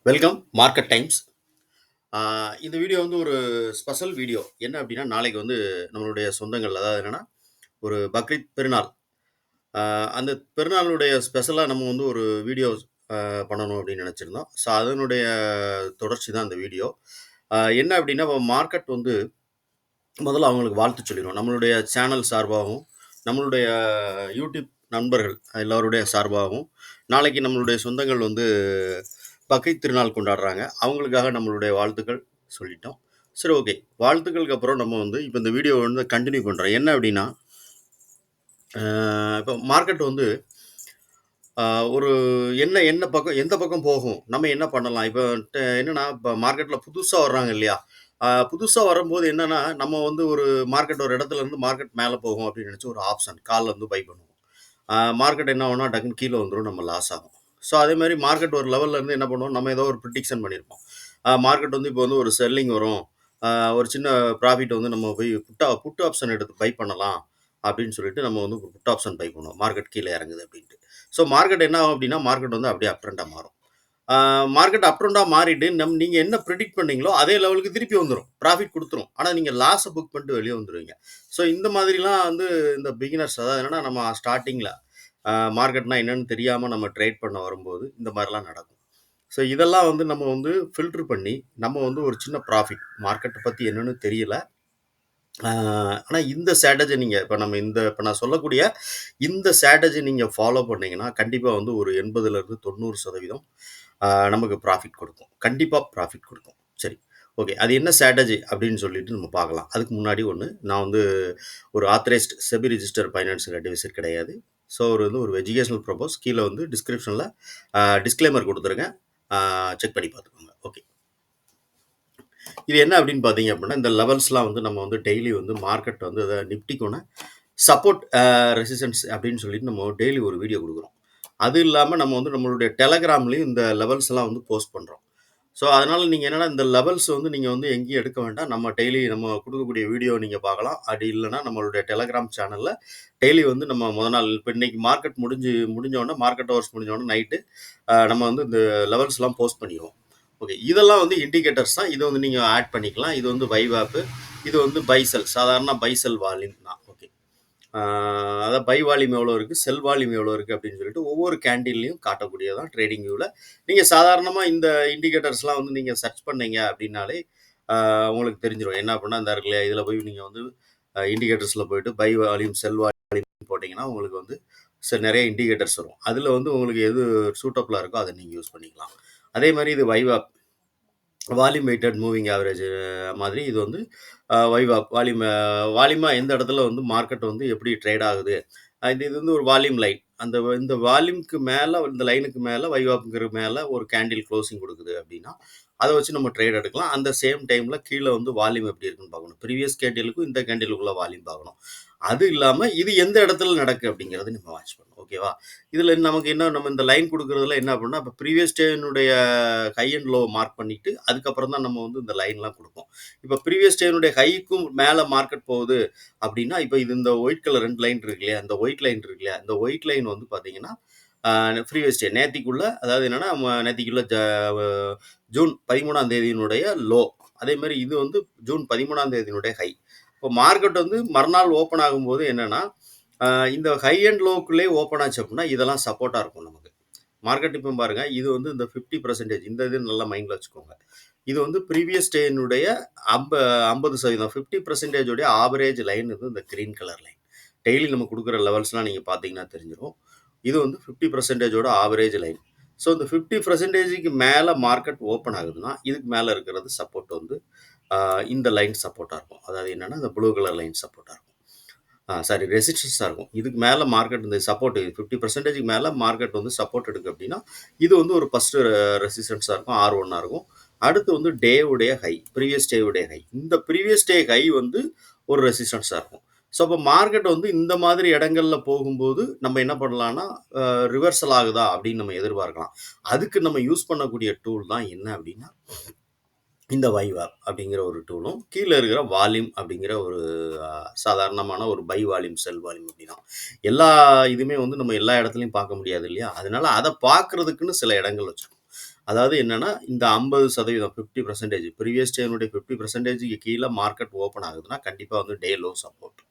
Welcome market times. இந்த video வந்து ஒரு ஸ்பெஷல் வீடியோ. என்ன அப்படின்னா, நாளைக்கு வந்து நம்மளுடைய சொந்தங்கள், அதாவது என்னன்னா, ஒரு பக்ரீத் பெருநாள். ஆ அந்த பெருநாளுடைய ஸ்பெஷலா நம்ம வந்து ஒரு வீடியோ பண்ணணும் அப்படின்னு நெனச்சிருந்தோம். ஸோ, அதனுடைய தொடர்ச்சி தான் இந்த வீடியோ. என்ன அப்படின்னா, மார்க்கெட் வந்து முதல்ல அவங்களுக்கு வாழ்த்து சொல்லிருவோம். நம்மளுடைய சேனல் சார்பாகவும், நம்மளுடைய யூடியூப் நண்பர்கள் எல்லாருடைய சார்பாகவும், நாளைக்கு நம்மளுடைய சொந்தங்கள் வந்து பக்ரீத் திருநாள் கொண்டாடுறாங்க. அவங்களுக்காக நம்மளுடைய வாழ்த்துக்கள் சொல்லிட்டோம். சரி, ஓகே. வாழ்த்துக்களுக்கு அப்புறம் நம்ம வந்து இப்ப இந்த வீடியோவ வந்து கன்டின்யூ பண்றோம். என்ன அப்படின்னா, அ இப்ப மார்க்கெட் வந்து அ ஒரு என்ன என்ன பக்கம் எந்த பக்கம் போகும்? நம்ம என்ன பண்ணலாம்? இப்ப என்னன்னா, இப்ப மார்க்கெட்ல புதுசா வர்றாங்க இல்லையா? புதுசா வரும்போது என்னன்னா, நம்ம வந்து ஒரு மார்க்கெட் ஒரு இடத்துல இருந்து மார்க்கெட் மேல போகும் அப்படின்னு நெனச்சு ஒரு ஆப்ஷன் கால்ல வந்து பை பண்ணுவோம். மார்க்கெட் என்ன ஆகும்னா, டக்குனு கீழ வந்துரும். நம்ம லாஸ் ஆகும். ஸோ, அதேமாரி மார்க்கெட் ஒரு லெவல்ல இருந்து என்ன பண்ணுவோம், நம்ம ஏதோ ஒரு ப்ரிடிக்ஷன் பண்ணியிருப்போம். மார்க்கெட் வந்து இப்போ வந்து ஒரு செல்லிங் வரும். ஒரு சின்ன ப்ராஃபிட் வந்து நம்ம போய் புட் ஆப்ஷன் எடுத்து பை பண்ணலாம் அப்படின்னு சொல்லிட்டு நம்ம வந்து புட் ஆப்ஷன் பை பண்ணுவோம். மார்க்கெட் கீழ இறங்குது அப்படின்ட்டு. ஸோ, மார்க்கெட் என்ன ஆகும் அப்படின்னா, மார்க்கெட் வந்து அப்படியே அப் ட்ரெண்டா மாறும். மார்க்கெட் அப் ட்ரெண்டா மாறிட்டு நீங்க என்ன பிரெடிக்ட் பண்ணீங்களோ அதே லெவலுக்கு திருப்பி வந்துரும். ப்ராஃபிட் குடுத்துரும். ஆனா நீங்க லாஸ புக் பண்ணிட்டு வெளிய வந்துருவீங்க. ஸோ, இந்த மாதிரிலாம் வந்து இந்த பிகினர்ஸ், அதாவது என்னன்னா நம்ம ஸ்டார்ட்டிங்ல மார்க்கெட்னா என்னன்னு தெரியாம நம்ம ட்ரேட் பண்ண வரும்போது இந்த மாரிலாம் நடக்கும். ஸோ, இதெல்லாம் வந்து நம்ம வந்து ஃபில்டர் பண்ணி நம்ம வந்து ஒரு சின்ன ப்ராஃபிட், மார்க்கெட்ட பத்தி என்னன்னு தெரியல. ஆ ஆனா இந்த ஸ்ட்ராட்டஜி நீங்க இப்ப நான் சொல்லக்கூடிய இந்த ஸ்ட்ராட்டஜி நீங்க ஃபாலோ பண்ணீங்கன்னா, கண்டிப்பா வந்து ஒரு 80லிருந்து 90% நமக்கு ப்ராஃபிட் குடுக்கும். கண்டிப்பா ப்ராஃபிட் குடுக்கும். சரி. ஓகே. அது என்ன ஸ்ட்ராட்டஜி அப்படின்னு சொல்லிட்டு நம்ம பார்க்கலாம். அதுக்கு முன்னாடி நான் வந்து ஒரு authorised SEBI register financial advisor கிடையாது. ஸோ, ஒரு எஜுகேஷனல் பர்ப்பஸ். கீழ வந்து டிஸ்கிரிப்ஷன்ல டிஸ்க்ளைமர் குடுத்துருக்கேன். செக் பண்ணி பார்த்துக்கோங்க. ஓகே. இது என்ன அப்படின்னு பார்த்தீங்க அப்படின்னா, இந்த லெவல்ஸ்லாம் வந்து நம்ம வந்து டெய்லி வந்து மார்க்கெட் வந்து நிஃப்டிக்கான சப்போர்ட் ரெசிஸ்டன்ஸ் அப்படின்னு சொல்லிட்டு நம்ம டெய்லி ஒரு வீடியோ குடுக்குறோம். அது இல்லாம நம்ம வந்து நம்மளுடைய டெலகிராம்லயும் இந்த லெவல்ஸ்லாம் வந்து போஸ்ட் பண்றோம். ஸோ, அதனால நீங்க என்னன்னா, இந்த லெவல்ஸ் வந்து நீங்க வந்து எங்கேயும் எடுக்க வேண்டாம். நம்ம டெய்லி நம்ம குடுக்கக்கூடிய வீடியோ நீங்க பார்க்கலாம். அப்படி இல்லன்னா நம்மளுடைய டெலகிராம் சேனல்ல டெய்லி வந்து நம்ம மொத நாள் இப்ப இன்னைக்கு மார்க்கெட் முடிஞ்சோனே மார்க்கெட் ஹவர்ஸ் முடிஞ்சோனே நைட்டு நம்ம வந்து இந்த லெவல்ஸ்லாம் போஸ்ட் பண்ணிருவோம். ஓகே. இதெல்லாம் வந்து இண்டிகேட்டர்ஸ் தான். இத வந்து நீங்க ஆட் பண்ணிக்கலாம். இது வந்து பைவாப், இது வந்து பை செல். சாதாரண பை செல் வால்யூம் தான். ஓகே. ஆ அதான் பை வால்யூம் எவ்வளோ இருக்கு, செல் வால்யூம் எவ்வளோ இருக்கு அப்படின்னு சொல்லிட்டு ஒவ்வொரு கேண்டில்லயும் காட்டக்கூடியது தான் ட்ரேடிங் வியூல. நீங்க சாதாரணமா இந்த இண்டிகேட்டர்ஸ்லாம் வந்து நீங்க சர்ச் பண்ணீங்க அப்படின்னாலே, ஆ உங்களுக்கு தெரிஞ்சிரும். என்ன அப்படின்னா, இந்த இருக்கு இல்லையா, இதுல போய் நீங்க வந்து இண்டிகேட்டர்ஸ்ல போயிட்டு பை வால்யூம், செல் வால்யூம் போட்டீங்கன்னா, உங்களுக்கு வந்து நெறைய இண்டிகேட்டர்ஸ் வரும். அதுல வந்து உங்களுக்கு எது சூட்டபிளா இருக்கோ அத நீங்க யூஸ் பண்ணிக்கலாம். அதே மாரி இது வைவாப், வால்யூம் வெயிட்டட் மூவிங் ஆவரேஜ் மாதிரி இது வந்து வைவாப் வால்யூமா எந்த இடத்துல வந்து மார்க்கெட் வந்து எப்படி ட்ரேட் ஆகுது. இது வந்து ஒரு வால்யூம் லைன். இந்த வால்யூம்க்கு மேல, இந்த லைனுக்கு மேல வைவாப்ங்கிற மேல ஒரு கேண்டில் க்ளோசிங் குடுக்குது அப்படின்னா, அத வச்சு நம்ம ட்ரேட் எடுக்கலாம். அந்த சேம் டைம்ல கீழ வந்து வால்யூம் எப்படி இருக்குன்னு பார்க்கணும். ப்ரீவியஸ் கேண்டிலுக்கும் இந்த கேண்டிலுக்குள்ள வால்யூம் பார்க்கணும். அது இல்லாம இது எந்த இடத்துல நடக்கு அப்படிங்கிறத நம்ம வாட்ச் பண்ணணும். ஓகேவா? இதுல நமக்கு என்ன, நம்ம இந்த லைன் குடுக்குறதுல என்ன அப்படின்னா, இப்ப ப்ரீவியஸ் டேனுடைய ஹை அண்ட் லோ மார்க் பண்ணிட்டு, அதுக்கப்புறம் தான் நம்ம வந்து இந்த லைன்லாம் குடுப்போம். இப்ப ப்ரீவியஸ் டேனுடைய ஹைக்கும் மேல மார்க்கெட் போகுது அப்படின்னா, இப்ப இது இந்த ஒயிட் கலர் 2 லைன் இருக்கு இல்லையா? இந்த ஒயிட் லைன் இருக்கு இல்லையா? இந்த ஒயிட் லைன் வந்து பார்த்தீங்கன்னா, ப்ரீவியஸ் டே நேத்திக்குள்ள, அதாவது என்னன்னா, நேத்திக்குள்ள ஜூன் 13ஆம் தேதியினுடைய லோ. அதே மாரி இது வந்து ஜூன் 13ஆம் தேதியினுடைய ஹை. இப்போ மார்க்கெட் வந்து மறுநாள் ஓப்பன் ஆகும்போது என்னன்னா, இந்த ஹை அண்ட் லோக்குள்ளே ஓப்பன் ஆச்சு அப்படின்னா, இதெல்லாம் சப்போர்ட்டா இருக்கும் நமக்கு. மார்க்கெட் இப்ப பாருங்க, இது வந்து இந்த 50% இந்த இது நல்லா மைண்ட்ல வச்சுக்கோங்க. இது வந்து ப்ரீவியஸ் டேனுடைய 50% 50% உடைய ஆவரேஜ் லைன் இது இந்த கிரீன் கலர் லைன். டெய்லி நம்ம குடுக்குற லெவல்ஸ்லாம் நீங்க பார்த்தீங்கன்னா தெரிஞ்சிரும். இது வந்து 50% ஓட ஆவரேஜ் லைன். ஸோ, இந்த 50%க்கு மேல மார்க்கெட் ஓப்பன் ஆகுதுன்னா, இதுக்கு மேல இருக்கிறது சப்போர்ட் வந்து இந்த லைன் சப்போர்ட்டா இருக்கும். அதாவது என்னன்னா, இந்த ப்ளூ கலர் லைன் சப்போர்ட்டா இருக்கும். சாரி, ரெசிஸ்டன்ஸா இருக்கும். இதுக்கு மேல மார்க்கெட் இந்த சப்போர்ட் 50%க்கு மேல மார்க்கெட் வந்து சப்போர்ட் எடுக்கு அப்படின்னா, இது வந்து ஒரு ஃபர்ஸ்ட் ரெசிஸ்டன்ஸா இருக்கும். R1ஆ இருக்கும். அடுத்து வந்து டே உடைய ஹை, ப்ரீவியஸ் டே உடைய ஹை. இந்த ப்ரீவியஸ் டே ஹை வந்து ஒரு ரெசிஸ்டன்ஸா இருக்கும். ஸோ, அப்ப மார்க்கெட் வந்து இந்த மாதிரி இடங்கள்ல போகும்போது, நம்ம என்ன பண்ணலாம்னா, ரிவர்சல் ஆகுதா அப்படின்னு நம்ம எதிர்பார்க்கலாம். அதுக்கு நம்ம யூஸ் பண்ணக்கூடிய டூல் தான் என்ன அப்படின்னா, இந்த வைவார் அப்படிங்கிற ஒரு டூலும், கீழ இருக்கிற வால்யூம் அப்படிங்கிற ஒரு சாதாரணமான ஒரு பை வால்யூம், செல் வால்யூம் அப்படிதான். எல்லா இதுவுமே வந்து நம்ம எல்லா இடத்துலயும் பார்க்க முடியாது இல்லையா? அதனால அத பார்க்கறதுக்குன்னு சில இடங்கள் வச்சிருக்கோம். அதாவது என்னன்னா, இந்த 50% 50% ப்ரீவியஸ் டேனுடைய 50%க்கு கீழ மார்க்கெட் ஓப்பன் ஆகுதுன்னா, கண்டிப்பா வந்து டே லோ சப்போர்ட்.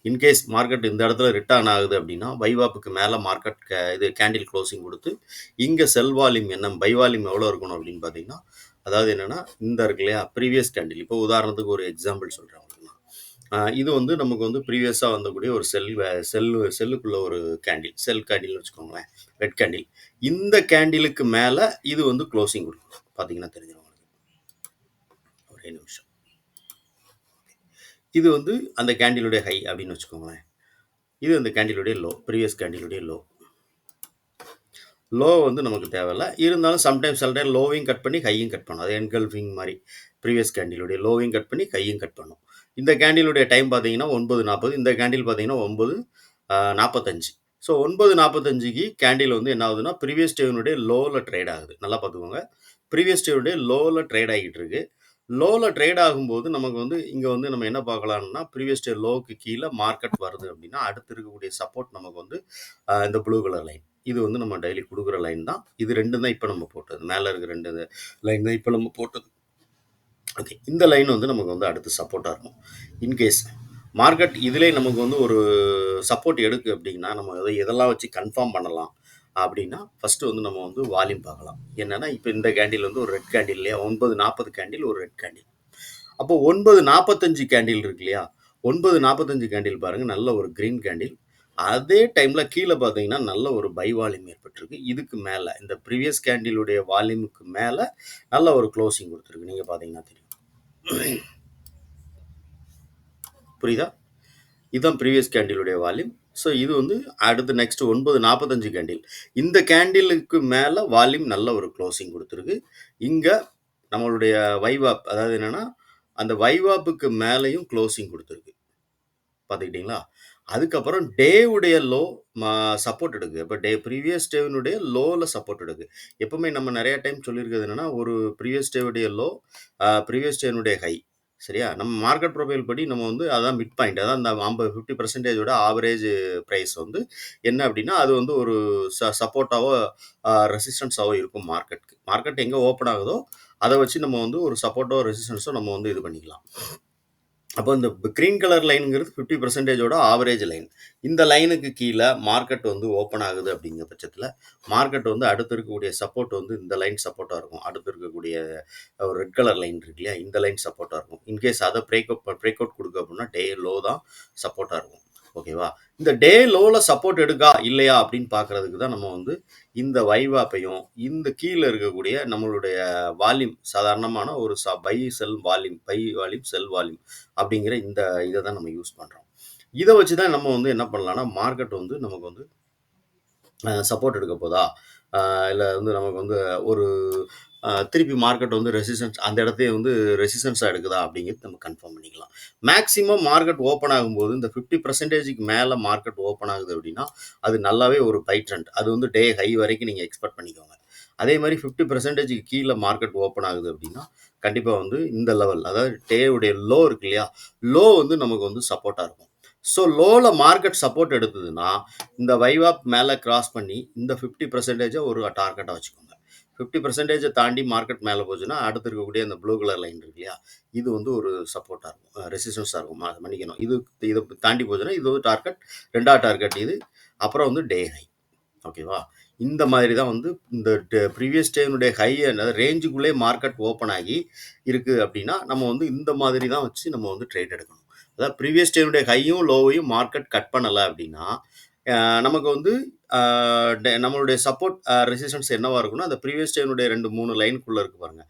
இன்கேஸ் மார்க்கெட் இந்த இடத்துல ரிட்டர்ன் ஆகுது அப்படின்னா, வைவாப்புக்கு மேல மார்க்கெட் இது கேண்டில் க்ளோசிங் குடுத்து, இங்க செல் வால்யூம் என்ன, பை வால்யூம் எவ்வளோ இருக்கணும் அப்படின்னு பார்த்தீங்கன்னா, அதாவது என்னன்னா, இந்த இருக்கு இல்லையா? Previous candle. இப்போ உதாரணத்துக்கு ஒரு எக்ஸாம்பிள் சொல்றேன் உங்களுக்கு நான். இது வந்து நமக்கு வந்து ப்ரீவியஸா வந்தக்கூடிய ஒரு செல்லுக்குள்ள ஒரு கேண்டில். செல் கேண்டில்னு வச்சுக்கோங்களேன். Red candle. இந்த கேண்டிலுக்கு மேல இது வந்து க்ளோசிங் குடுக்கும். பார்த்தீங்கன்னா தெரிஞ்சிரும் உங்களுக்கு. ஒரே நிமிஷம். இது வந்து அந்த கேண்டிலுடைய ஹை அப்படின்னு வச்சுக்கோங்களேன். இது அந்த கேண்டிலுடைய லோ. ப்ரீவியஸ் கேண்டிலுடைய லோ. லோ வந்து நமக்கு தேவையில்ல. இருந்தாலும் சம்டைம்ஸ் சில டைம் லோவையும் கட் பண்ணி ஹையும் கட் பண்ணும். அது என்கல்ஃபிங் மாரி. ப்ரீவியஸ் கேண்டிலுடைய லோவையும் கட் பண்ணி ஹையும் கட் பண்ணும். இந்த கேண்டிலுடைய டைம் பார்த்தீங்கன்னா 9:40. இந்த கேண்டில் பார்த்தீங்கன்னா 9:45. ஸோ 9:45க்கு கேண்டில் வந்து என்ன ஆகுதுன்னா, ப்ரீவியஸ் டேவினுடைய லோல ட்ரேட் ஆகுது. நல்லா பார்த்துக்கோங்க. ப்ரீவியஸ் டேவுடைய லோல ட்ரேட் ஆகிட்டு இருக்கு. லோல ட்ரேட் ஆகும்போது நமக்கு வந்து இங்க வந்து நம்ம என்ன பார்க்கலாம்னா, ப்ரீவியஸ் டே லோவுக்கு கீழ மார்க்கெட் வருது அப்படின்னா, அடுத்து இருக்கக்கூடிய சப்போர்ட் நமக்கு வந்து இந்த ப்ளூ கலர் லைன். இது வந்து நம்ம டெய்லி குடுக்குற லைன் தான். இது 2 தான் இப்ப நம்ம போட்டது. மேல இருக்க 2 லைன் தான் இப்ப நம்ம போட்டது. ஓகே. இந்த லைன் வந்து நமக்கு வந்து அடுத்து சப்போர்ட்டா இருக்கும். இன்கேஸ் மார்க்கெட் இதிலே நமக்கு வந்து ஒரு சப்போர்ட் எடுக்கு அப்படின்னா, நம்ம எதெல்லாம் வச்சு கன்ஃபார்ம் பண்ணலாம் அப்படின்னா, ஃபர்ஸ்ட்டு வந்து நம்ம வந்து வால்யூம் பார்க்கலாம். என்னன்னா, இப்ப இந்த கேண்டில் வந்து ஒரு ரெட் கேண்டில் இல்லையா? 9:40 கேண்டில் ஒரு ரெட் கேண்டில். அப்போ 9:45 கேண்டில் இருக்கு இல்லையா? 9:45 கேண்டில் பாருங்க. நல்ல ஒரு கிரீன் கேண்டில். அதே டைம்ல கீழ பார்த்தீங்கன்னா, நல்ல ஒரு பை வால்யூம் ஏற்பட்டிருக்கு. இதுக்கு மேல இந்த ப்ரீவியஸ் கேண்டிலுடைய வால்யூமுக்கு மேல நல்ல ஒரு க்ளோசிங் குடுத்திருக்கு. நீங்க பார்த்தீங்கன்னா தெரியும். புரியுதா? இதுதான் ப்ரீவியஸ் கேண்டிலுடைய வால்யூம். ஸோ இது வந்து அடுத்து நெக்ஸ்ட் 9:45 கேண்டில். இந்த கேண்டிலுக்கு மேல வால்யூம் நல்ல ஒரு க்ளோசிங் குடுத்திருக்கு. இங்க நம்மளுடைய வைவாப் அதாவது என்னன்னா, அந்த வைவாப்புக்கு மேலயும் க்ளோசிங் குடுத்திருக்கு. பார்த்துக்கிட்டீங்களா? அதுக்கப்புறம் டே உடைய லோ சப்போர்ட் எடுக்கு. இப்ப ப்ரீவியஸ் டேவினுடைய லோல சப்போர்ட் எடுக்கு. எப்பவுமே நம்ம நெறைய டைம் சொல்லியிருக்கிறது என்னன்னா, ஒரு ப்ரீவியஸ் டேவுடைய லோ, ப்ரீவியஸ் டேனுடைய ஹை. சரியா? நம்ம மார்க்கெட் ப்ரொஃபைல் படி நம்ம வந்து அதான் மிட் பாயிண்ட். அதான் அந்த 50% ஆவரேஜ் பிரைஸ் வந்து என்ன அப்டின்னா, அது வந்து ஒரு சப்போர்ட்டாவோ, ரெசிஸ்டன்ஸாவோ இருக்கும் மார்க்கெட்க்கு. மார்க்கெட் எங்க ஓப்பன் ஆகுதோ, அத வச்சு நம்ம வந்து ஒரு சப்போர்ட்டோ, ரெசிஸ்டன்ஸோ நம்ம வந்து இது பண்ணிக்கலாம். அப்போ இந்த கிரீன் கலர் லைன்ங்கிறது 50%ஓட ஆவரேஜ் லைன். இந்த லைனுக்கு கீழ மார்க்கெட் வந்து ஓப்பன் ஆகுது அப்படிங்கிற பட்சத்தில, மார்க்கெட் வந்து அடுத்து இருக்கக்கூடிய சப்போர்ட் வந்து இந்த லைன் சப்போர்ட்டா இருக்கும். அடுத்து இருக்கக்கூடிய ஒரு ரெட் கலர் லைன் இருக்கு இல்லையா? இந்த லைன் சப்போர்ட்டா இருக்கும். இன்கேஸ் அத பிரேக் அவுட் குடுக்கு அப்படின்னா, டே லோ தான் சப்போர்ட்டா இருக்கும். ஓகேவா? இந்த டே லோல சப்போர்ட் எடுக்கா, இல்லையா அப்படின்னு பார்க்கறதுக்கு தான் நம்ம வந்து இந்த வைவாப்பையும், இந்த கீழ இருக்கக்கூடிய நம்மளுடைய வால்யூம் சாதாரணமான ஒரு buy, sell volume, buy volume, sell volume அப்படிங்கிற இந்த இத தான் நம்ம யூஸ் பண்றோம். இத வச்சு தான் நம்ம வந்து என்ன பண்ணலாம்னா, மார்க்கெட் வந்து நமக்கு வந்து சப்போர்ட் எடுக்க போதா? இல்ல வந்து நமக்கு வந்து ஒரு திருப்பி மார்க்கெட் வந்து ரெசிஸ்டன்ஸ் அந்த இடத்தையே வந்து ரெசிஸ்டன்ஸா எடுக்குதா? அப்படிங்கிறது நம்ம கன்ஃபார்ம் பண்ணிக்கலாம். மேக்ஸிமம் மார்க்கெட் ஓப்பன் ஆகும்போது இந்த 50%க்கு மேல மார்க்கெட் ஓப்பன் ஆகுது அப்படின்னா, அது நல்லாவே ஒரு பை ட்ரெண்ட். அது வந்து டே ஹை வரைக்கும் நீங்க எக்ஸ்பெக்ட் பண்ணிக்கோங்க. அதே மாரி 50%க்கு கீழ மார்க்கெட் ஓப்பன் ஆகுது அப்படின்னா, கண்டிப்பா வந்து இந்த லெவல் அதாவது டே உடைய லோ இருக்கு இல்லையா? லோ வந்து நமக்கு வந்து சப்போர்ட்டா இருக்கும். ஸோ லோல மார்க்கெட் சப்போர்ட் எடுத்ததுன்னா, இந்த வைவாப் மேல கிராஸ் பண்ணி இந்த 50% ஒரு டார்கெட்டா வச்சுக்கோங்க. 50% தாண்டி மார்க்கெட் மேல போச்சுன்னா, அடுத்து இருக்கக்கூடிய அந்த ப்ளூ கலர் லைன் இருக்கு இல்லையா? இது வந்து ஒரு சப்போர்ட்டா இருக்கும். ரெசிஸ்டன்ஸா இருக்கும். மன்னிக்கணும். இத தாண்டி போச்சுன்னா, இது ஒரு டார்கெட். 2வது டார்கெட் இது. அப்புறம் வந்து டே ஹை. ஓகேவா? இந்த மாதிரி தான் வந்து இந்த ப்ரீவியஸ் டேனுடைய ஹை ரேஞ்சுக்குள்ளே மார்க்கெட் ஓப்பன் ஆகி இருக்கு அப்படின்னா, நம்ம வந்து இந்த மாதிரி தான் வச்சு நம்ம வந்து ட்ரேட் எடுக்கணும். அதாவது ப்ரீவியஸ் டேனுடைய ஹையும், லோவையும் மார்க்கெட் கட் பண்ணல அப்படின்னா, நமக்கு வந்து நம்மளுடைய சப்போர்ட், ரெசிஸ்டன்ஸ் என்னவா இருக்கும்னா, அந்த ப்ரீவியஸ் டேனுடைய 2, 3 லைனுக்குள்ள இருக்கு பாருங்க.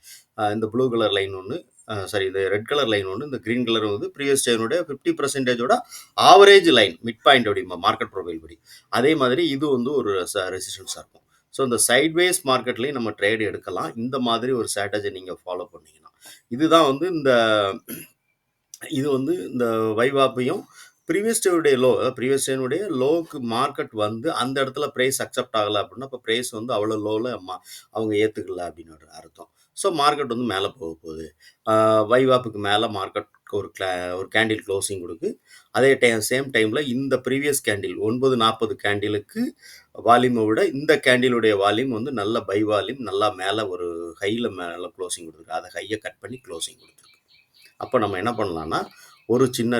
இந்த ப்ளூ கலர் லைன் ஒண்ணு, சாரி இந்த ரெட் கலர் லைன் ஒண்ணு, இந்த கிரீன் கலர் வந்து ப்ரீவியஸ் டேனுடைய 50%ஓட ஆவரேஜ் லைன், மிட் பாயிண்ட் அப்படிம்பா மார்க்கெட் ப்ரொஃபைல் படி. அதே மாதிரி இது வந்து ஒரு ரெசிஸ்டன்ஸா இருக்கும். ஸோ இந்த சைட்வேஸ் மார்க்கெட்லயும் நம்ம ட்ரேட் எடுக்கலாம். இந்த மாதிரி ஒரு ஸ்ட்ராட்டஜி நீங்க ஃபாலோ பண்ணீங்கன்னா. இதுதான் வந்து இது வந்து இந்த வைவாப்பையும், ப்ரீவியஸ் டேவுடைய லோ, அதாவது ப்ரீவியஸ் டேனுடைய லோவுக்கு மார்க்கெட் வந்து அந்த இடத்துல பிரைஸ் அக்செப்ட் ஆகல அப்படின்னா, அப்ப பிரைஸ் வந்து அவ்வளோ லோல அவங்க ஏத்துக்கல அப்படின்னு ஒரு அர்த்தம். ஸோ மார்க்கெட் வந்து மேல போகுது. வைவாப்புக்கு மேல மார்க்கெட் ஒரு ஒரு கேண்டில் க்ளோசிங் குடுக்கு. அதே சேம் டைம்ல இந்த ப்ரீவியஸ் கேண்டில் 9:40 கேண்டிலுக்கு வால்யூம விட இந்த கேண்டிலுடைய வால்யூம் வந்து நல்ல பை வால்யூம், நல்லா மேல ஒரு ஹைல மேல க்ளோசிங் குடுத்துருக்கு. அத ஹைய கட் பண்ணி க்ளோசிங் குடுத்துருக்கு. அப்ப நம்ம என்ன பண்ணலாம்னா, ஒரு சின்ன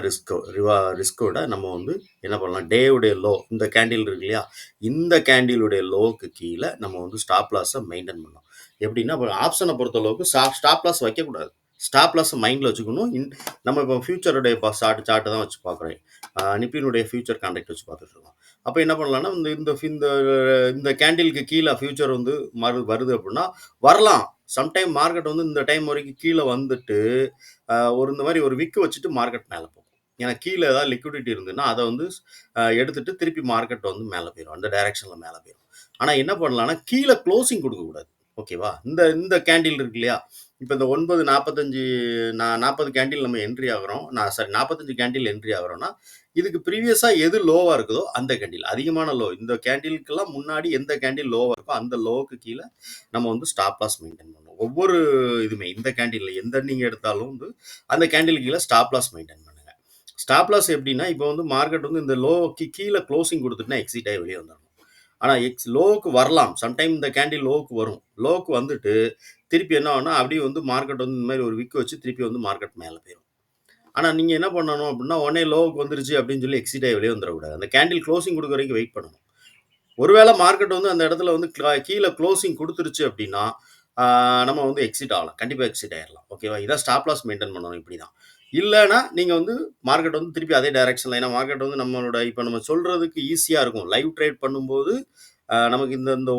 ரிஸ்க்கோட நம்ம வந்து என்ன பண்ணலாம், டேவுடைய லோ இந்த கேண்டில் இருக்கு இல்லையா? இந்த கேண்டிலுடைய லோவுக்கு கீழ நம்ம வந்து ஸ்டாப் லாஸ மெயின்டெயின் பண்ணணும். எப்படின்னா, இப்ப ஆப்ஷன பொறுத்தளவுக்கு ஸ்டாப் லாஸ் வைக்கக்கூடாது. ஸ்டாப் லாஸ மைண்ட்ல வச்சுக்கணும். நம்ம இப்போ ஃபியூச்சருடைய சார்ட் தான் வச்சு பார்க்குறோம். நிஃப்டியினுடைய ஃபியூச்சர் கான்ட்ராக்ட் வச்சு பார்த்துட்டு இருக்கோம். அப்ப என்ன பண்ணலாம்னா, இந்த இந்த இந்த இந்த கேண்டிலுக்கு கீழ ஃபியூச்சர் வந்து வருது அப்படின்னா, வரலாம். சம்டைம் மார்க்கெட் வந்து இந்த டைம் வரைக்கும் கீழ வந்துட்டு இந்த மாதிரி ஒரு விக்கு வச்சுட்டு மார்க்கெட் மேலே போகும். ஏன்னா கீழே ஏதாவது லிக்விடிட்டி இருந்ததுன்னா அதை வந்து எடுத்துட்டு திருப்பி மார்க்கெட் வந்து மேலே போயிடும், அந்த டைரக்ஷன்ல மேலே போயிடும். ஆனால் என்ன பண்ணலாம்னா கீழே க்ளோசிங் கொடுக்கக்கூடாது. ஓகேவா? இந்த இந்த கேண்டில் இருக்கு இல்லையா? இப்போ இந்த 9:45 40 கேண்டில் நம்ம என்ட்ரி ஆகிறோம். சாரி 45 கேண்டில் என்ட்ரி ஆகிறோம்னா இதுக்கு ப்ரீவியஸாக எது லோவாக இருக்குதோ அந்த கேண்டில் அதிகமான லோ, இந்த கேண்டிலுக்கெல்லாம் முன்னாடி எந்த கேண்டில் லோவாக இருக்கோ அந்த லோவுக்கு கீழே நம்ம வந்து ஸ்டாப் லாஸ் மெயின்டைன் பண்ணணும். ஒவ்வொரு இதுவுமே இந்த கேண்டில்ல எந்த நீங்கள் எடுத்தாலும் வந்து அந்த கேண்டில் கீழே ஸ்டாப் லாஸ் மெயின்டைன் பண்ணுங்க. ஸ்டாப் லாஸ் எப்படின்னா, இப்போ வந்து மார்க்கெட் வந்து இந்த லோவுக்கு கீழே க்ளோசிங் கொடுத்துட்டுனா எக்ஸிட் ஆகி வெளியே வந்துடணும். ஆனால் லோவுக்கு வரலாம், சம்டைம் இந்த கேண்டில் லோவுக்கு வரும். லோவுக்கு வந்துட்டு திருப்பி என்ன ஆகும்னா அப்படியே வந்து மார்க்கெட் வந்து இந்த மாதிரி ஒரு விக்கு வச்சு திருப்பி வந்து மார்க்கெட் மேலே போயிடும். ஆனால் நீங்கள் என்ன பண்ணணும் அப்படின்னா, உடனே லோவுக்கு வந்துருச்சு அப்படின்னு சொல்லி எக்ஸிட் ஆகி வெளியே வந்துடக்கூடாது. அந்த கேண்டில் க்ளோசிங் கொடுக்குற வரைக்கும் வெயிட் பண்ணணும். ஒருவேளை மார்க்கெட் வந்து அந்த இடத்துல வந்து கீழே க்ளோசிங் கொடுத்துருச்சு அப்படின்னா நம்ம வந்து எக்ஸிட் ஆகலாம், கண்டிப்பாக எக்ஸிட் ஆயிடலாம். ஓகேவா? இதான் ஸ்டாப் லாஸ் மெயின்டைன் பண்ணணும். இப்படி தான். இல்லைன்னா நீங்கள் வந்து மார்க்கெட் வந்து திருப்பி அதே டைரக்ஷனில், ஏன்னா மார்க்கெட் வந்து நம்மளோட இப்போ நம்ம சொல்கிறதுக்கு ஈஸியாக இருக்கும். லைவ் ட்ரேட் பண்ணும்போது நமக்கு இந்த இந்த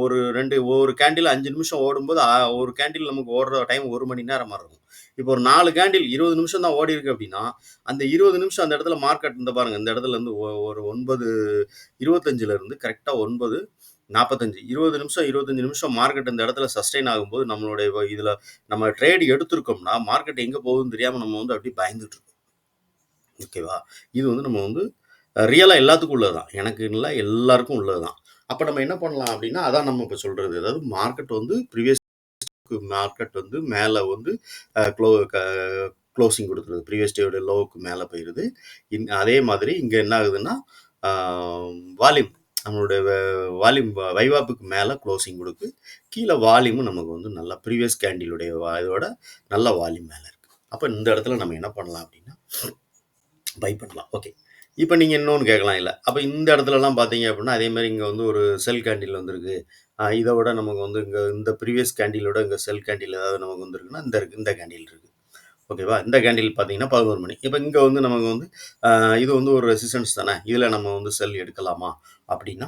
ஒரு கேண்டில் 5 நிமிஷம் ஓடும்போது ஒரு கேண்டில் நமக்கு ஓடுற டைம் 1 மணி நேரம் மாதிரி இருக்கும். இப்போ ஒரு 4 கேண்டில் 20 நிமிஷம் தான் ஓடி இருக்கு அப்படின்னா அந்த 20 நிமிஷம் அந்த இடத்துல மார்க்கெட் இந்த பாருங்க, இந்த இடத்துல இருந்து ஒரு 9:25 இருந்து கரெக்டாக 9:45 20 நிமிஷம் 25 நிமிஷம் மார்க்கெட் இந்த இடத்துல சஸ்டெயின் ஆகும்போது நம்மளுடைய இதில் நம்ம ட்ரேட் எடுத்திருக்கோம்னா மார்க்கெட் எங்கே போகுதுன்னு தெரியாமல் நம்ம வந்து அப்படியே பயந்துட்டு இருக்கோம். ஓகேவா? இது வந்து நம்ம வந்து ரியலாக எல்லாத்துக்கும் உள்ளதுதான், எனக்கு இல்லை எல்லாருக்கும் உள்ளதுதான். அப்போ நம்ம என்ன பண்ணலாம் அப்படின்னா, அதான் நம்ம இப்போ சொல்றது, அதாவது மார்க்கெட் வந்து ப்ரீவியஸ் மார்க்கெட் வந்து மேலே வந்து க்ளோசிங் கொடுத்துருது, ப்ரீவியஸ் டேயோட லோவுக்கு மேலே போயிடுது. அதே மாதிரி இங்கே என்ன ஆகுதுன்னா வால்யூம், நம்மளுடைய வால்யூம் வைவாப்புக்கு மேலே க்ளோசிங் கொடுக்கு, கீழே வால்யூமும் நமக்கு வந்து நல்லா ப்ரீவியஸ் கேண்டிலுடைய இதோட நல்ல வால்யூம் மேலே இருக்குது. அப்போ இந்த இடத்துல நம்ம என்ன பண்ணலாம் அப்படின்னா பை பண்ணலாம். ஓகே, இப்போ நீங்கள் இன்னொன்று கேட்கலாம், இல்லை அப்போ இந்த இடத்துலலாம் பார்த்தீங்க அப்படின்னா அதே மாதிரி இங்கே வந்து ஒரு செல் கேண்டில் வந்திருக்கு, இதை விட நமக்கு வந்து இங்கே இந்த ப்ரீவியஸ் கேண்டிலோட இங்கே செல் கேண்டில் ஏதாவது நமக்கு வந்துருக்குன்னா இந்த கேண்டில் இருக்குது. ஓகேவா? இந்த கேண்டில் பார்த்தீங்கன்னா 11 மணி. இப்போ இங்கே வந்து நமக்கு வந்து இது வந்து ஒரு ரெசிஸ்டன்ஸ் தானே, இதில் நம்ம வந்து செல் எடுக்கலாமா அப்படின்னா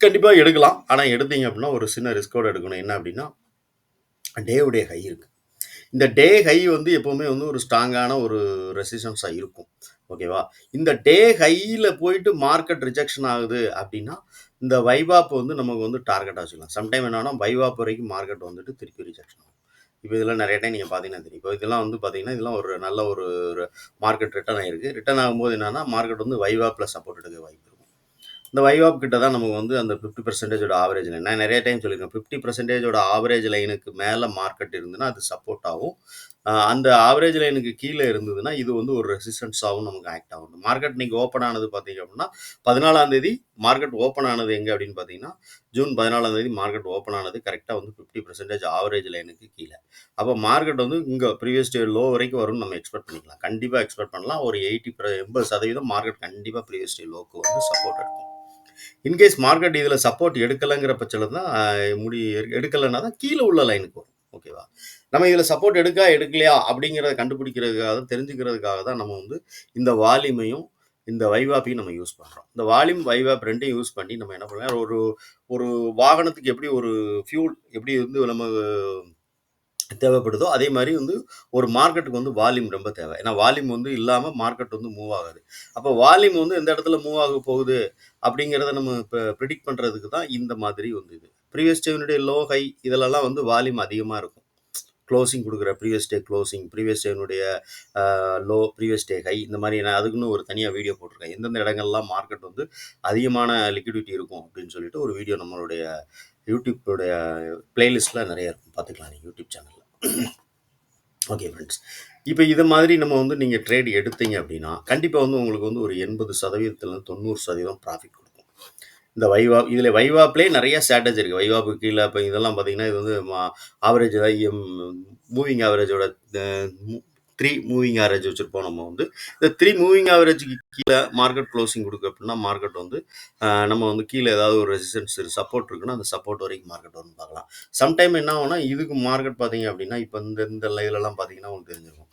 கண்டிப்பாக எடுக்கலாம். ஆனால் எடுத்தீங்க அப்படின்னா ஒரு சின்ன ரிஸ்கோடு எடுக்கணும். என்ன அப்படின்னா டேவுடைய ஹை இருக்குது. இந்த டே ஹை வந்து எப்போவுமே வந்து ஒரு ஸ்ட்ராங்கான ஒரு ரெசிஸ்டன்ஸாக இருக்கும். ஓகேவா? இந்த டே ஹையில் போயிட்டு மார்க்கெட் ரிஜெக்ஷன் ஆகுது அப்படின்னா இந்த வைவாப் வந்து நமக்கு வந்து டார்கெட்டாக வச்சுக்கலாம். சம்டைம் என்னன்னா வைவாப் வரைக்கும் மார்க்கெட் வந்துட்டு திருப்பி ரிஜெக்ஷன் ஆகும். இப்போ இதெல்லாம் நிறைய டைம் நீங்கள் பார்த்தீங்கன்னா தெரியும். இப்போ இதெல்லாம் வந்து பார்த்தீங்கன்னா இதெல்லாம் ஒரு நல்ல ஒரு மார்க்கெட் ரிட்டர்ன் ஆகிருக்கு. ரிட்டர்ன் ஆகும்போது என்னன்னா மார்க்கெட் வந்து வைவாப்பில் சப்போர்ட் எடுக்க வாய்ப்பு இருக்கும். இந்த வைவாப் கிட்ட தான் நமக்கு வந்து அந்த 50% ஆவரேஜ் லைன், நான் நிறைய டைம் சொல்லியிருக்கேன், 50% ஆவரேஜ் லைனுக்கு மேலே மார்க்கெட் இருந்ததுன்னா அது சப்போர்ட் ஆகும். அந்த ஆவரேஜ் லைனுக்கு கீழே இருந்ததுன்னா இது வந்து ஒரு ரெசிஸ்டன்ஸாகவும் நமக்கு ஆக்ட் ஆகும். மார்க்கெட் இன்னைக்கு ஓப்பன் ஆனது பார்த்தீங்க அப்படின்னா 14ஆம் தேதி மார்க்கெட் ஓப்பன் ஆனது எங்கே அப்படின்னு பார்த்தீங்கன்னா ஜூன் 14ஆம் தேதி மார்க்கெட் ஓப்பன் ஆனது கரெக்டாக வந்து 50% ஆவரேஜ் லைனுக்கு கீழே. அப்போ மார்க்கெட் வந்து இங்கே ப்ரீவியஸ் டே லோ வரைக்கும் வரும்னு நம்ம எக்ஸ்பெக்ட் பண்ணிக்கலாம், கண்டிப்பாக எக்ஸ்பெக்ட் பண்ணலாம். ஒரு 80% மார்க்கெட் கண்டிப்பாக ப்ரீவியஸ் டே லோக்கு வந்து சப்போர்ட் எடுக்கும். இன்கேஸ் மார்க்கெட் இதில் சப்போர்ட் எடுக்கலைங்கிற பட்சத்தில் தான் எடுக்கலைன்னா தான் கீழே உள்ள லைனுக்கு வரும். ஓகேவா? நம்ம இதில் சப்போர்ட் எடுக்கலையா அப்படிங்கிறத கண்டுபிடிக்கிறதுக்காக தான், தெரிஞ்சுக்கிறதுக்காக தான் நம்ம வந்து இந்த வால்யூமையும் இந்த வைவாப்பையும் நம்ம யூஸ் பண்ணுறோம். இந்த வால்யூம் வைவாப் ரெண்டையும் யூஸ் பண்ணி நம்ம என்ன பண்ணலாம், ஒரு ஒரு வாகனத்துக்கு எப்படி ஒரு ஃபியூல் எப்படி வந்து நம்ம தேவைப்படுதோ அதே மாதிரி வந்து ஒரு மார்க்கெட்டுக்கு வந்து வால்யூம் ரொம்ப தேவை. ஏன்னா வால்யூம் வந்து இல்லாமல் மார்க்கெட் வந்து மூவ் ஆகாது. அப்போ வால்யூம் வந்து எந்த இடத்துல மூவ் ஆக போகுது அப்படிங்கிறத நம்ம இப்போ ப்ரிடிக்ட் பண்ணுறதுக்கு தான் இந்த மாதிரி வந்து இது ப்ரீவியஸ் டேனுடைய லோ ஹை இதிலெல்லாம் வந்து வால்யூம் அதிகமாக இருக்கும். க்ளோசிங் கொடுக்குற ப்ரீவியஸ் டே க்ளோசிங், ப்ரீவியஸ் டேனுடைய லோ, ப்ரீவியஸ் டே ஹை, இந்த மாதிரி நான் அதுக்குன்னு ஒரு தனியாக வீடியோ போட்டிருக்கேன். எந்தெந்த இடங்கள்லாம் மார்க்கெட் வந்து அதிகமான லிக்விடிட்டி இருக்கும் அப்படின்னு சொல்லிட்டு ஒரு வீடியோ நம்மளுடைய யூடியூப்போடைய பிளேலிஸ்ட்டில் நிறைய இருக்கும், பார்த்துக்கலாம் நீங்கள் யூடியூப் சேனலில். ஓகே ஃப்ரெண்ட்ஸ், இப்போ இது மாதிரி நம்ம வந்து நீங்கள் ட்ரேட் எடுத்தீங்க அப்படின்னா கண்டிப்பாக வந்து உங்களுக்கு வந்து ஒரு 80% 90% ப்ராஃபிட் கொடுக்கும். இந்த வைவா இதில் வைவாப்லேயே நிறைய ஸ்ட்ராட்டஜி இருக்குது. வைவாப்பு கீழே இப்போ இதெல்லாம் பார்த்தீங்கன்னா இது வந்து ஆவரேஜ் மூவிங் ஆவரேஜோட 3 மூவிங் ஆவரேஜ் வச்சுருப்போம். நம்ம வந்து இந்த 3 மூவிங் ஆவரேஜுக்கு கீழே மார்க்கெட் க்ளோசிங் கொடுக்கு அப்படின்னா மார்க்கெட் வந்து நம்ம வந்து கீழே ஏதாவது ஒரு ரெசிஸ்டன்ஸ் சப்போர்ட் இருக்குன்னா அந்த சப்போர்ட் வரைக்கும் மார்க்கெட் வந்து பார்க்கலாம். சம்டைம் என்ன ஆகும்னா இதுக்கு மார்க்கெட் பார்த்தீங்க அப்படின்னா இப்போ இந்த லைவ்லலாம் பார்த்தீங்கன்னா உங்களுக்கு தெரிஞ்சிருக்கும்.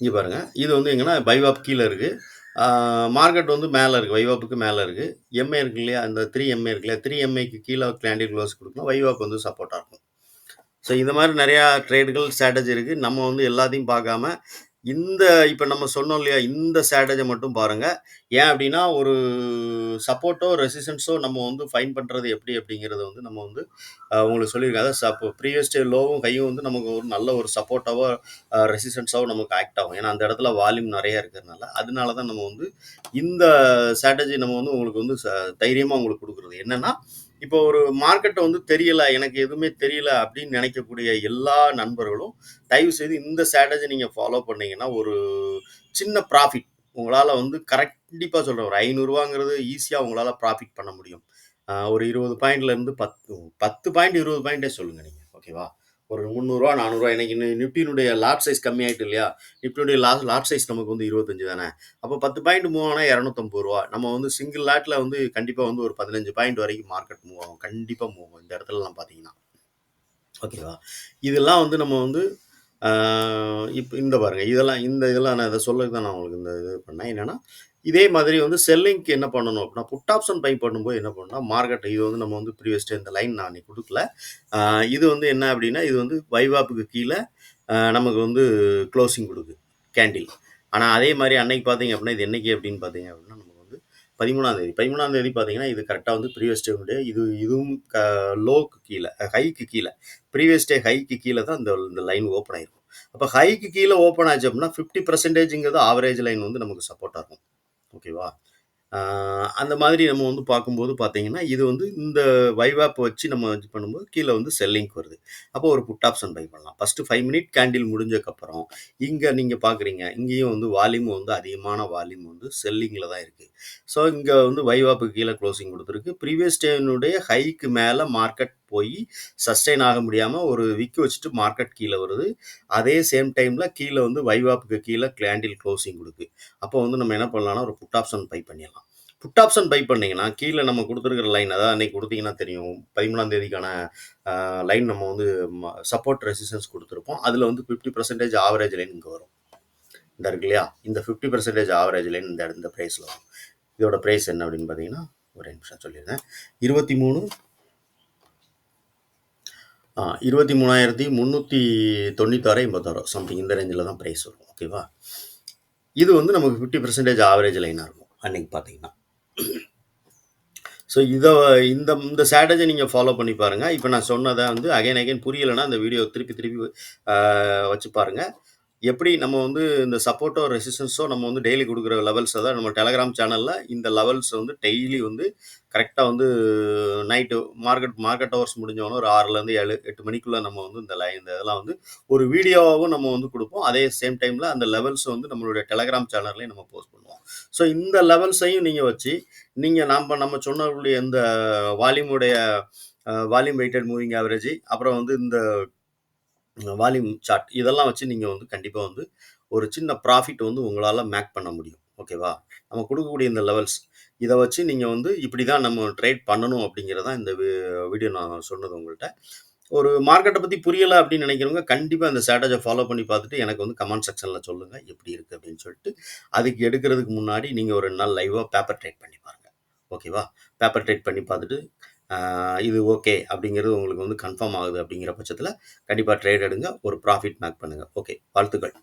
இங்கே பாருங்கள், இது வந்து எங்கன்னா பைவாப் கீழே இருக்குது, மார்க்கெட் வந்து மேலே இருக்குது, வைவாப்புக்கு மேலே இருக்குது. எம்ஏ இருக்கு இல்லையா, அந்த 3MA இருக்கு இல்லையா, 3MAக்கு கீழே கேண்டில் க்ளோஸ் கொடுக்கணும், வைவாப் வந்து சப்போர்ட்டாக இருக்கும். ஸோ இந்த மாதிரி நிறையா ட்ரேடுகள் ஸ்ட்ராட்டஜி இருக்குது. நம்ம வந்து எல்லாத்தையும் பார்க்காம இந்த இப்போ நம்ம சொன்னோம் இல்லையா, இந்த ஸ்ட்ராட்டஜி மட்டும் பாருங்கள். ஏன் அப்படின்னா ஒரு சப்போர்ட்டோ ரெசிஸ்டன்ஸோ நம்ம வந்து ஃபைன் பண்ணுறது எப்படி அப்படிங்கிறத வந்து நம்ம வந்து உங்களுக்கு சொல்லியிருக்கேன். அதாவது ப்ரீவியஸ் டே லோவும் கையும் வந்து நமக்கு ஒரு நல்ல ஒரு சப்போர்ட்டாவோ ரெசிஸ்டன்ஸாவோ நமக்கு ஆக்ட் ஆகும். ஏன்னா அந்த இடத்துல வால்யூம் நிறைய இருக்கிறதுனால. அதனால தான் நம்ம வந்து இந்த ஸ்ட்ராட்டஜி நம்ம வந்து உங்களுக்கு வந்து தைரியமாக உங்களுக்கு கொடுக்குறது என்னென்னா, இப்போ ஒரு மார்க்கெட்டை வந்து தெரியல, எனக்கு எதுவுமே தெரியல அப்படின்னு நினைக்கக்கூடிய எல்லா நண்பர்களும் தயவு செய்து இந்த ஸ்ட்ராட்டஜி நீங்கள் ஃபாலோ பண்ணீங்கன்னா ஒரு சின்ன ப்ராஃபிட் உங்களால் வந்து கண்டிப்பாக சொல்கிறேன், ஒரு 500 ஈஸியாக உங்களால் ப்ராஃபிட் பண்ண முடியும். ஒரு 20 பாயிண்ட்லேருந்து 10 பாயிண்ட் 20 பாயிண்டே சொல்லுங்கள் நீங்கள், ஓகேவா? ஒரு 300 400 இன்னைக்கு நிஃப்டினுடைய லாட் சைஸ் கம்மியாயிட்டு இல்லையா, நிஃப்டினுடைய லாட் சைஸ் நமக்கு வந்து 25 தானே. அப்போ 10 பாயிண்ட் மூவ் ஆனால் 250 ரூபா. நம்ம வந்து சிங்கிள் லாட்டில் வந்து கண்டிப்பாக வந்து ஒரு 15 பாயிண்ட் வரைக்கும் மார்க்கெட் மூவ் ஆகும், கண்டிப்பாக மூவ் ஆகும் இந்த இடத்துலலாம் பார்த்தீங்கன்னா, ஓகேவா? இதெல்லாம் வந்து நம்ம வந்து இப்போ இந்த பாருங்கள், இதெல்லாம் நான் இதை சொல்லக்கு தான் நான் உங்களுக்கு இந்த இது பண்ணேன். என்னென்னா இதே மாதிரி வந்து செல்லிங்க்கு என்ன பண்ணணும் அப்படின்னா, புட் ஆப்ஷன் பை பண்ணும்போது என்ன பண்ணணும்னா மார்க்கெட் இது வந்து நம்ம வந்து ப்ரீவியஸ் டே இந்த லைன் நான் இன்னைக்கு கொடுக்கல. இது வந்து என்ன அப்படின்னா இது வந்து வைவாப்புக்கு கீழே நமக்கு வந்து க்ளோசிங் கொடுக்கு கேண்டில். ஆனால் அதே மாதிரி அன்னைக்கு பார்த்தீங்க அப்படின்னா இது என்னைக்கு அப்படின்னு பார்த்தீங்க அப்படின்னா நமக்கு வந்து 13ஆம் தேதி பார்த்தீங்கன்னா இது கரெக்டாக வந்து ப்ரீவியஸ் டே இதுவும் லோக்கு கீழே ஹைக்கு கீழே ப்ரீவியஸ் டே ஹைக்கு கீழே தான் இந்த லைன் ஓப்பன் ஆயிருக்கும். அப்போ ஹைக்கு கீழே ஓப்பன் ஆச்சு அப்படின்னா 50%ங்கிறது ஆவரேஜ் லைன் வந்து நமக்கு சப்போர்ட்டாக இருக்கும், ஓகேவா? அந்த மாதிரி நம்ம வந்து பார்க்கும்போது பார்த்தீங்கன்னா இது வந்து இந்த வைவாப் வச்சு நம்ம இது பண்ணும்போது கீழே வந்து செல்லிங்க்கு வருது. அப்போ ஒரு புட் ஆப்ஷன் பை பண்ணலாம். ஃபஸ்ட்டு 5 மினிட் கேண்டில் முடிஞ்சக்கப்புறம் இங்கே நீங்கள் பார்க்குறீங்க, இங்கேயும் வந்து வால்யூம் வந்து அதிகமான வால்யூம் வந்து செல்லிங்கில் தான் இருக்குது. ஸோ இங்கே வந்து வைவாப்புக்கு கீழே க்ளோசிங் கொடுத்துருக்கு. ப்ரீவியஸ் டேனுடைய ஹைக்கு மேலே மார்க்கெட் போய் சஸ்டெயின் ஆக முடியாமல் ஒரு விக்கு வச்சுட்டு மார்க்கெட் கீழே வருது. அதே சேம் டைமில் கீழே வந்து வைவாப்புக்கு கீழே கேண்டில் க்ளோசிங் கொடுக்கு. அப்போ வந்து நம்ம என்ன பண்ணலாம்னா ஒரு புட் ஆப்ஷன் பை பண்ணிடலாம். புட் ஆப்ஷன் பை பண்ணிங்கன்னா கீழே நம்ம கொடுத்துருக்கிற லைன், அதாவது அன்றைக்கி கொடுத்தீங்கன்னா தெரியும் 13ஆம் தேதிக்கான லைன் நம்ம வந்து சப்போர்ட் ரெசிஸ்டன்ஸ் கொடுத்துருப்போம். அதில் வந்து 50% ஆவரேஜ் லைன் இங்கே வரும், இந்த இருக்கு இல்லையா, இந்த 50% ஆவரேஜ் லைன் இந்த ப்ரைஸில் வரும். இதோட ப்ரைஸ் என்ன அப்படின்னு பார்த்தீங்கன்னா ஒரு நிமிஷம் சொல்லியிருந்தேன், 23,396 சம்திங் இந்த ரேஞ்சில் தான் ப்ரைஸ் வரும், ஓகேவா? இது வந்து நமக்கு 50% ஆவரேஜ் லைனாக இருக்கும் அன்னைக்கு பார்த்தீங்கன்னா. ஸோ இந்த ஸ்ட்ராட்டஜி நீங்கள் ஃபாலோ பண்ணி பாருங்கள். இப்போ நான் சொன்னதை வந்து அகைன் புரியலைன்னா இந்த வீடியோ திருப்பி வச்சு பாருங்கள். எப்படி நம்ம வந்து இந்த சப்போர்ட்டோ ரெசிஸ்டன்ஸோ நம்ம வந்து டெய்லி கொடுக்குற லெவல்ஸ், அதாவது நம்ம டெலகிராம் சேனலில் இந்த லெவல்ஸ் வந்து டெய்லி வந்து கரெக்டாக வந்து நைட்டு மார்க்கெட் ஹவர்ஸ் முடிஞ்சவொன்னே ஒரு 6லேருந்து 8 மணிக்குள்ளே நம்ம வந்து இந்த இதெல்லாம் வந்து ஒரு வீடியோவாகவும் நம்ம வந்து கொடுப்போம். அதே சேம் டைமில் அந்த லெவல்ஸ் வந்து நம்மளுடைய டெலகிராம் சேனல்லையும் நம்ம போஸ்ட் பண்ணுவோம். ஸோ இந்த லெவல்ஸையும் நீங்கள் வச்சு நீங்கள் நம்ம சொன்னக்கூடிய இந்த வால்யூம் வெயிட்டட் மூவிங் ஆவரேஜ், அப்புறம் வந்து இந்த வால்யூம் சார்ட், இதெல்லாம் வச்சு நீங்கள் வந்து கண்டிப்பாக வந்து ஒரு சின்ன ப்ராஃபிட் வந்து உங்களால் மேக் பண்ண முடியும், ஓகேவா? நம்ம கொடுக்கக்கூடிய இந்த லெவல்ஸ் இதை வச்சு நீங்கள் வந்து இப்படி தான் நம்ம ட்ரேட் பண்ணணும் அப்படிங்கிறதான் இந்த வீடியோ நான் சொன்னது உங்கள்கிட்ட. ஒரு மார்க்கெட்டை பற்றி புரியலை அப்படின்னு நினைக்கிறவங்க கண்டிப்பாக அந்த ஸ்ட்ராட்டஜியை ஃபாலோ பண்ணி பார்த்துட்டு எனக்கு வந்து கமெண்ட் செக்ஷனில் சொல்லுங்கள் எப்படி இருக்குது அப்படின்னு சொல்லிட்டு. அதுக்கு எடுக்கிறதுக்கு முன்னாடி நீங்கள் ஒரு நாள் லைவாக பேப்பர் ட்ரேட் பண்ணி பாருங்கள், ஓகேவா? பேப்பர் ட்ரேட் பண்ணி பார்த்துட்டு இது ஓகே அப்படிங்கிறது உங்களுக்கு வந்து கன்ஃபார்ம் ஆகுது அப்படிங்கிற பட்சத்தில் கண்டிப்பாக ட்ரேட் எடுங்க, ஒரு ப்ராஃபிட் மேக் பண்ணுங்கள். ஓகே, வாழ்த்துக்கள்.